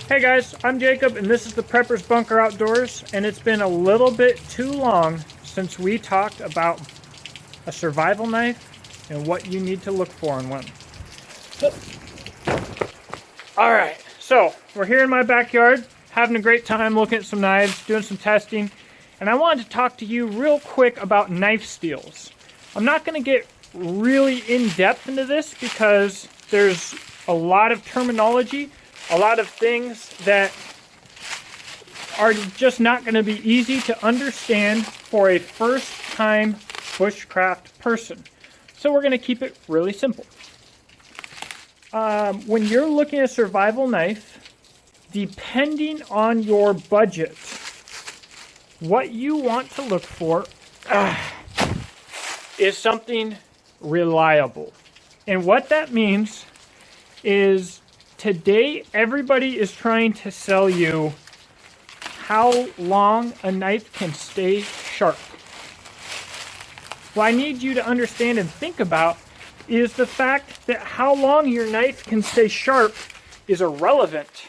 Hey guys, I'm Jacob and this is the Prepper's Bunker Outdoors, and it's been a little bit too long since we talked about a survival knife and what you need to look for in one. Alright, so we're here in my backyard having a great time looking at some knives, doing some testing, and I wanted to talk to you real quick about knife steels. I'm not going to get really in-depth into this because there's a lot of terminology, a lot of things that are just not going to be easy to understand for a first-time bushcraft person. So we're going to keep it really simple. When you're looking at a survival knife, depending on your budget, what you want to look for is something reliable. And what that means is today everybody is trying to sell you how long a knife can stay sharp. What I need you to understand and think about is the fact that how long your knife can stay sharp is irrelevant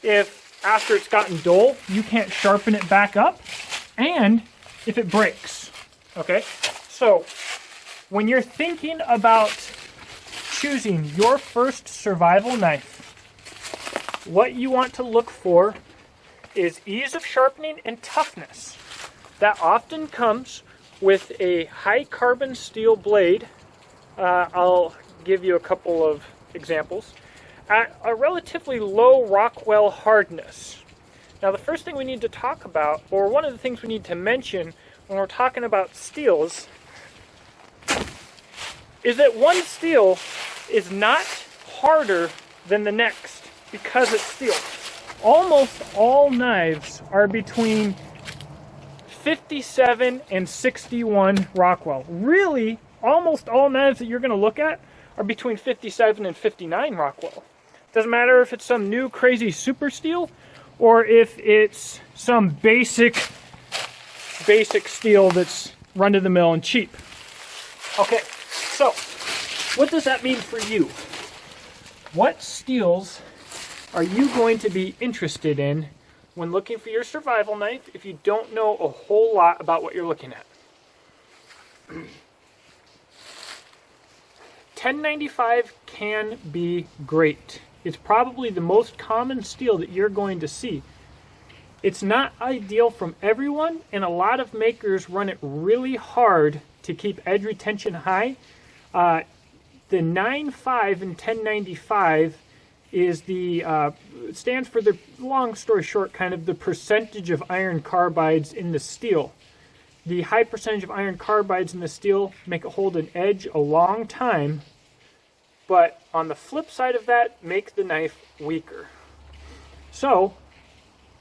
if after it's gotten dull you can't sharpen it back up and if it breaks. Okay, so when you're thinking about choosing your first survival knife, what you want to look for is ease of sharpening and toughness. That often comes with a high carbon steel blade. I'll give you a couple of examples. At a relatively low Rockwell hardness. Now the first thing we need to talk about, or one of the things we need to mention when we're talking about steels, is that one steel is not harder than the next because it's steel. Almost all knives are between 57 and 61 Rockwell. Really, almost all knives that you're going to look at are between 57 and 59 Rockwell. Doesn't matter if it's some new crazy super steel or if it's some basic steel that's run to the mill and cheap. Okay, so what does that mean for you? What steels are you going to be interested in when looking for your survival knife if you don't know a whole lot about what you're looking at? 1095 can be great. It's probably the most common steel that you're going to see. It's not ideal from everyone, and a lot of makers run it really hard to keep edge retention high. The 9.5 in 1095 is stands for the, long story short, kind of the percentage of iron carbides in the steel. The high percentage of iron carbides in the steel make it hold an edge a long time, but on the flip side of that, make the knife weaker. So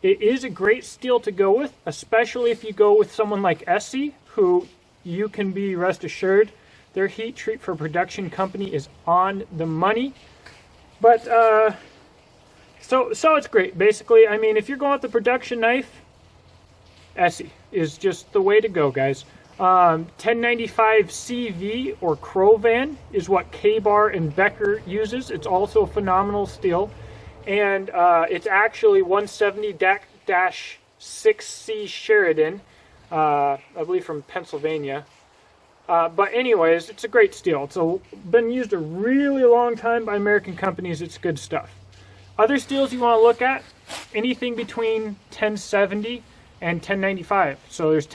it is a great steel to go with, especially if you go with someone like Essie, who you can be rest assured their heat treat for production company is on the money. But so it's great. Basically, I mean, if you're going with the production knife, Essie is just the way to go, guys. 1095 CV or Crovan is what K-Bar and Becker uses. It's also a phenomenal steel, and it's actually 170-6C Sheridan, I believe from Pennsylvania. But anyways, it's a great steel. It's been used a really long time by American companies. It's good stuff. Other steels you want to look at, anything between 1070 and 1095. So there's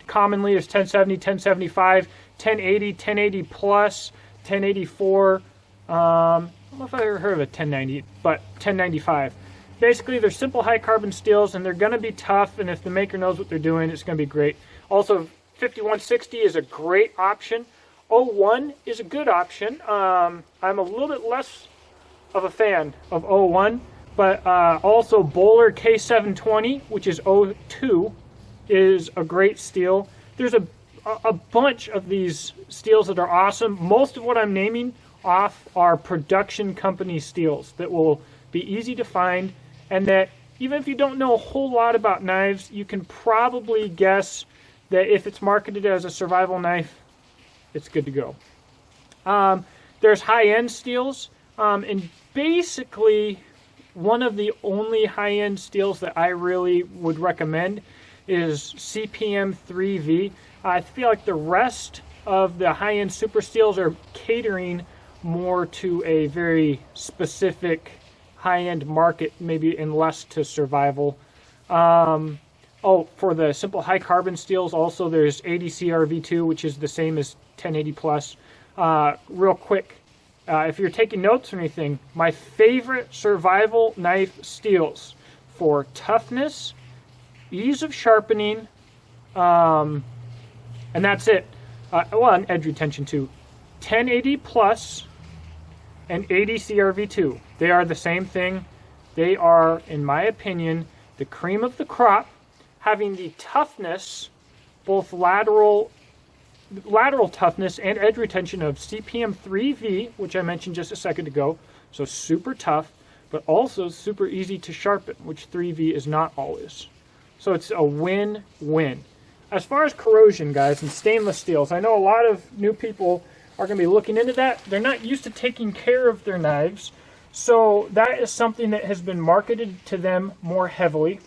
commonly there's 1070, 1075, 1080, 1080 plus, 1084. I don't know if I ever heard of a 1090, but 1095. Basically, they're simple high carbon steels, and they're going to be tough. And if the maker knows what they're doing, it's going to be great. Also, 5160 is a great option. 01 is a good option. I'm a little bit less of a fan of 01, but also Bowler K720, which is 02, is a great steel. There's a bunch of these steels that are awesome. Most of what I'm naming off are production company steels that will be easy to find, and that even if you don't know a whole lot about knives, you can probably guess that if it's marketed as a survival knife, it's good to go. There's high-end steels, and basically one of the only high-end steels that I really would recommend is CPM 3V. I feel like the rest of the high-end super steels are catering more to a very specific high-end market, maybe, and less to survival. Oh, for the simple high carbon steels, also there's ADCRV2, which is the same as 1080 plus. Real quick, if you're taking notes or anything, my favorite survival knife steels for toughness, ease of sharpening, and that's it. Well, and edge retention too. 1080 plus and ADCRV2. They are the same thing. They are, in my opinion, the cream of the crop, having the toughness, both lateral toughness and edge retention of CPM 3V, which I mentioned just a second ago. So super tough, but also super easy to sharpen, which 3V is not always. So it's a win-win. As far as corrosion, guys, and stainless steels, I know a lot of new people are going to be looking into that. They're not used to taking care of their knives, so that is something that has been marketed to them more heavily.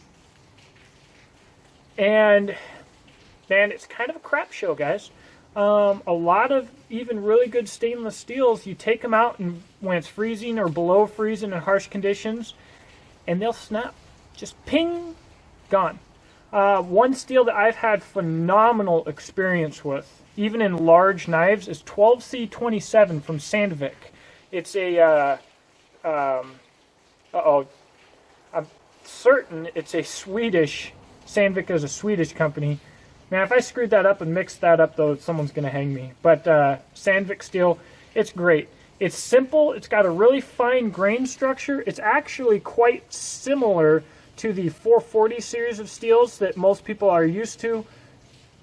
And, man, it's kind of a crap show, guys. A lot of even really good stainless steels, you take them out and when it's freezing or below freezing in harsh conditions, and they'll snap. Just ping, gone. One steel that I've had phenomenal experience with, even in large knives, is 12C27 from Sandvik. It's a, I'm certain it's a Swedish, Sandvik is a Swedish company. Man, if I screwed that up and mixed that up, though, someone's going to hang me. But Sandvik steel, it's great. It's simple. It's got a really fine grain structure. It's actually quite similar to the 440 series of steels that most people are used to.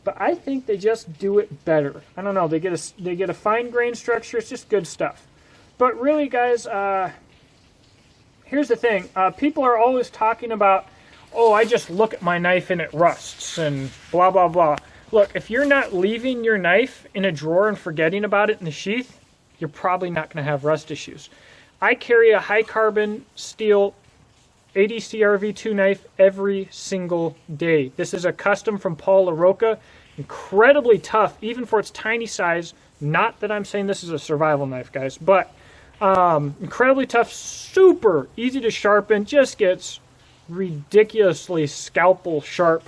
But I think they just do it better. I don't know. They get a fine grain structure. It's just good stuff. But really, guys, here's the thing. People are always talking about, oh, I just look at my knife and it rusts and blah, blah, blah. Look, if you're not leaving your knife in a drawer and forgetting about it in the sheath, you're probably not going to have rust issues. I carry a high carbon steel ADCRV2 knife every single day. This is a custom from Paul LaRocca. Incredibly tough, even for its tiny size. Not that I'm saying this is a survival knife, guys, but incredibly tough, super easy to sharpen, just gets ridiculously scalpel sharp.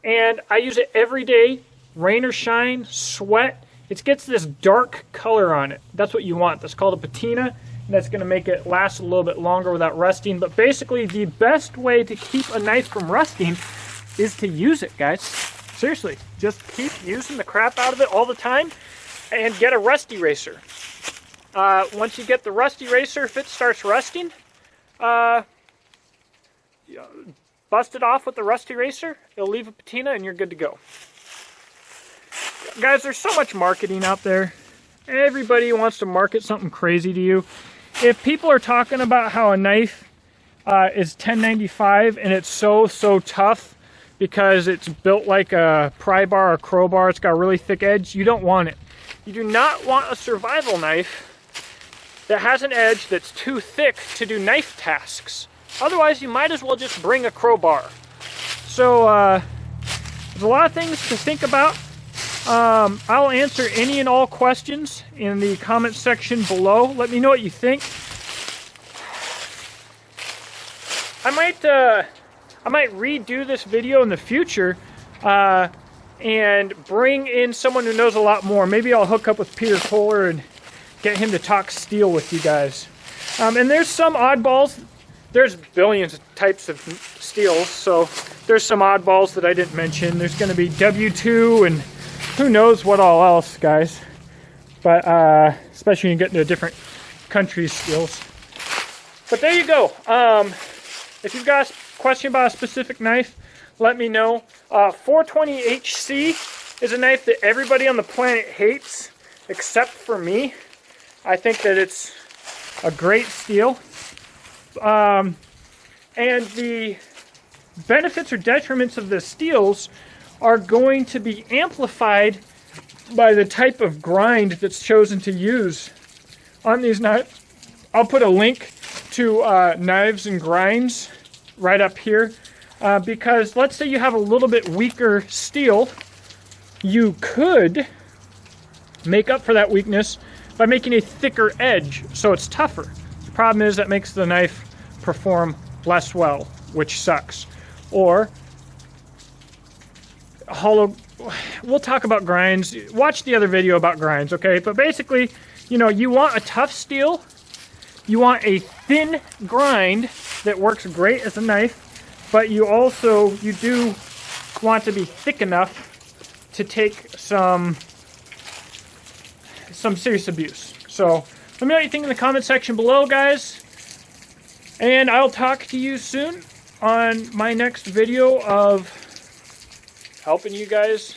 And I use it every day, rain or shine, sweat. It gets this dark color on it. That's what you want. That's called a patina. And that's going to make it last a little bit longer without rusting. But basically, the best way to keep a knife from rusting is to use it, guys. Seriously, just keep using the crap out of it all the time and get a rust eraser. Once you get the rust eraser, if it starts rusting, bust it off with the rust eraser. It'll leave a patina and you're good to go. Guys, there's so much marketing out there. Everybody wants to market something crazy to you. If people are talking about how a knife is $10.95 and it's so tough because it's built like a pry bar or crowbar, it's got a really thick edge, you don't want it. You do not want a survival knife that has an edge that's too thick to do knife tasks. Otherwise, you might as well just bring a crowbar. So, there's a lot of things to think about. I'll answer any and all questions in the comment section below. Let me know what you think. I might redo this video in the future and bring in someone who knows a lot more. Maybe I'll hook up with Peter Kohler and get him to talk steel with you guys. And there's some oddballs. There's billions of types of steels, so there's some oddballs that I didn't mention. There's going to be W2 and who knows what all else, guys. But especially when you get into different countries' steels. But there you go. If you've got a question about a specific knife, let me know. 420HC is a knife that everybody on the planet hates, except for me. I think that it's a great steel. And the benefits or detriments of the steels are going to be amplified by the type of grind that's chosen to use on these knives. I'll put a link to knives and grinds right up here, because let's say you have a little bit weaker steel, you could make up for that weakness by making a thicker edge so it's tougher. The problem is that makes the knife perform less well, which sucks. Or hollow, we'll talk about grinds. Watch the other video about grinds, okay? But basically, you know, you want a tough steel, you want a thin grind that works great as a knife, but you do want to be thick enough to take some serious abuse. So let me know what you think in the comment section below, guys. And I'll talk to you soon on my next video of helping you guys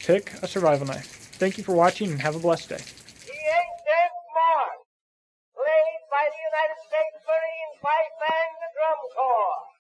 pick a survival knife. Thank you for watching and have a blessed day. The ancient march, played by the United States Marine Pipe and the Drum Corps.